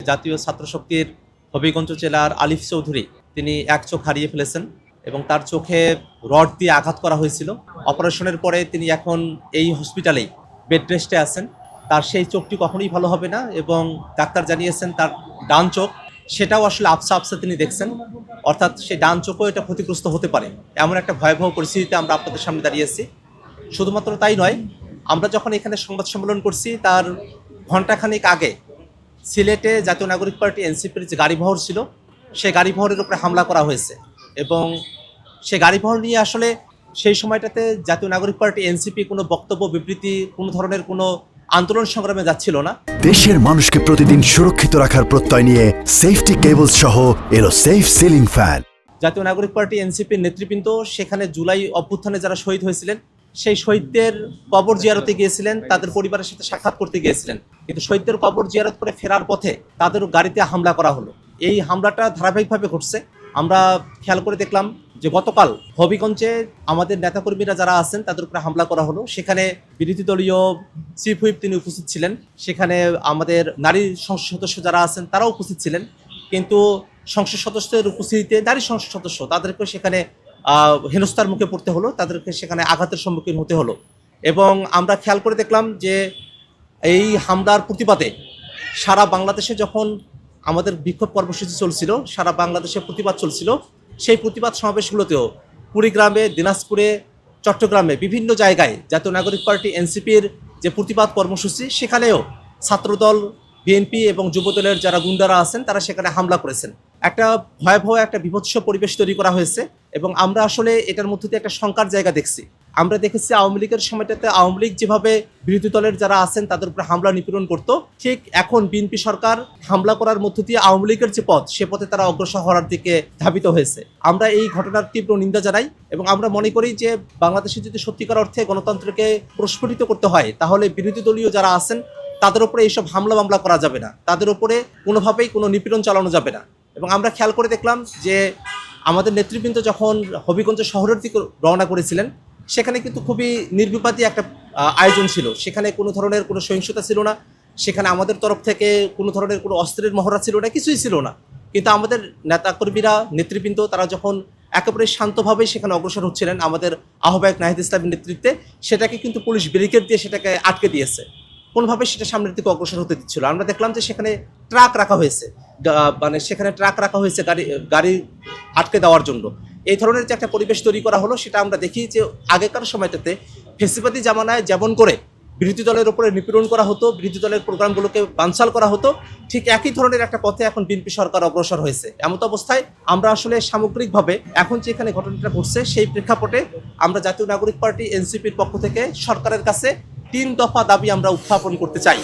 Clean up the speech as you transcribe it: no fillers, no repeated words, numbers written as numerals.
জাতীয় ছাত্র শক্তির হবিগঞ্জ জেলার আলিফ চৌধুরী তিনি এক চোখ হারিয়ে ফেলেছেন এবং তার চোখে রড দিয়ে আঘাত করা হয়েছিল। অপারেশনের পরে তিনি এখন এই হসপিটালেই বেড রেস্টে আছেন। তার সেই চোখটি কখনোই ভালো হবে না এবং ডাক্তার জানিয়েছেন তার ডান চোখ সেটাও আসলে আবসা আবসা তিনি দেখছেন, অর্থাৎ সেই ডান চোখও এটা ক্ষতিগ্রস্ত হতে পারে। এমন একটা ভয়াবহ পরিস্থিতিতে আমরা আপনাদের সামনে দাঁড়িয়েছি। শুধুমাত্র তাই নয়, আমরা যখন এখানে সংবাদ সম্মেলন করছি তার ঘণ্টাখানেক আগে সিলেটে জাতীয় নাগরিক পার্টি এনসিপির যে গাড়িবহর ছিল সেই গাড়িবহরের উপরে হামলা করা হয়েছে এবং সেই গাড়িবহর নিয়ে আসলে সেই সময়টাতে জাতীয় নাগরিক পার্টি এনসিপি কোনো বক্তব্য বিবৃতি কোনো ধরনের কোনো আন্দোলন সংগ্রামে যাচ্ছিল না। দেশের মানুষকে প্রতিদিন সুরক্ষিত রাখার প্রত্যয় নিয়ে সেফটি কেবলস সহ এলো সেফ সিলিং ফ্যান। জাতীয় নাগরিক পার্টি এনসিপির নেতৃবৃন্দ সেখানে জুলাই অভ্যুত্থানে যারা শহীদ হয়েছিলেন সেই শহীদদের কবর জিয়ারতে গিয়েছিলেন, তাদের পরিবারের সাথে সাক্ষাৎ করতে গিয়েছিলেন, কিন্তু শহীদদের কবর জিয়ারত করে ফেরার পথে তাদের গাড়িতে হামলা করা হলো। এই হামলাটা ধারাবাহিকভাবে ঘটছে। আমরা খেয়াল করে দেখলাম যে গতকাল হবিগঞ্জে আমাদের নেতাকর্মীরা যারা আছেন তাদের উপরে হামলা করা হলো। সেখানে বিরোধী দলীয় চিফ হুইপ তিনি উপস্থিত ছিলেন, সেখানে আমাদের নারী সংসদ সদস্য যারা আছেন তারাও উপস্থিত ছিলেন, কিন্তু সংসদ সদস্যদের উপস্থিতিতে নারী সংসদ সদস্য তাদেরকে সেখানে হেনস্থার মুখে পড়তে হলো, তাদেরকে সেখানে আঘাতের সম্মুখীন হতে হলো। এবং আমরা খেয়াল করে দেখলাম যে এই হামলার প্রতিবাদে সারা বাংলাদেশে যখন আমাদের বিক্ষোভ কর্মসূচি চলছিল, সারা বাংলাদেশে প্রতিবাদ চলছিল, সেই প্রতিবাদ সমাবেশগুলোতেও কুড়িগ্রামে, দিনাজপুরে, চট্টগ্রামে বিভিন্ন জায়গায় জাতীয় নাগরিক পার্টি এনসিপির যে প্রতিবাদ কর্মসূচি সেখানেও ছাত্রদল, বিএনপি এবং যুবদলের যারা গুন্ডারা আছেন তারা সেখানে হামলা করেছেন। একটা ভয়াবহ একটা বিভৎস পরিবেশ তৈরি করা হয়েছে এবং আমরা আসলে এটার মধ্যে দিয়ে একটা শঙ্কার জায়গা দেখছি। আমরা দেখেছি আওয়ামী লীগের সময়টাতে আওয়ামী লীগ যেভাবে বিরোধী দলের যারা আছেন তাদের উপরে হামলা নিপীড়ন করতো, ঠিক এখন বিএনপি সরকার হামলা করার মধ্য দিয়ে আওয়ামী লীগের যে পথ সে পথে তারা অগ্রসর হওয়ার দিকে ধাবিত হয়েছে। আমরা এই ঘটনার তীব্র নিন্দা জানাই এবং আমরা মনে করি যে বাংলাদেশে যদি সত্যিকার অর্থে গণতন্ত্রকে প্রস্ফুটিত করতে হয় তাহলে বিরোধী দলীয় যারা আছেন তাদের উপরে এইসব হামলা মামলা করা যাবে না, তাদের উপরে কোনোভাবেই কোনো নিপীড়ন চালানো যাবে না। এবং আমরা খেয়াল করে দেখলাম যে আমাদের নেতৃবৃন্দ যখন হবিগঞ্জ শহরের দিকে রওনা করেছিলেন সেখানে কিন্তু খুবই নির্বিবাদী একটা আয়োজন ছিল, সেখানে কোনো ধরনের কোনো সহিংসতা ছিল না, সেখানে আমাদের তরফ থেকে কোনো ধরনের কোনো অস্ত্রের মহড়া ছিল না, কিছুই ছিল না। কিন্তু আমাদের নেতাকর্মীরা, নেতৃবৃন্দ তারা যখন একেবারে শান্তভাবেই সেখানে অগ্রসর হচ্ছিলেন আমাদের আহ্বায়ক নাহিদ ইসলামের নেতৃত্বে, সেটাকে কিন্তু পুলিশ ব্যারিকেড দিয়ে সেটাকে আটকে দিয়েছে, কোনোভাবে সেটা সামনের দিকে অগ্রসর হতে দিচ্ছিল। আমরা দেখলাম যে সেখানে ট্রাক রাখা হয়েছে, সেখানে ট্রাক রাখা হয়েছে গাড়ি আটকে দেওয়ার জন্য। এই ধরনের যে একটা পরিবেশ তৈরি করা হলো সেটা আমরা দেখি যে আগেকার সময়টাতে ফেসিবাদী জামানায় যেমন করে বিরোধী দলের উপরে নিপীড়ন করা হতো, বিরোধী দলের প্রোগ্রামগুলোকে বানচাল করা হতো, ঠিক একই ধরনের একটা পথে এখন বিএনপি সরকার অগ্রসর হয়েছে। এমত অবস্থায় আমরা আসলে সামগ্রিকভাবে এখন যে এখানে ঘটনাটা ঘটছে সেই প্রেক্ষাপটে আমরা জাতীয় নাগরিক পার্টি এনসিপির পক্ষ থেকে সরকারের কাছে 3 দফা দাবি আমরা উত্থাপন করতে চাই।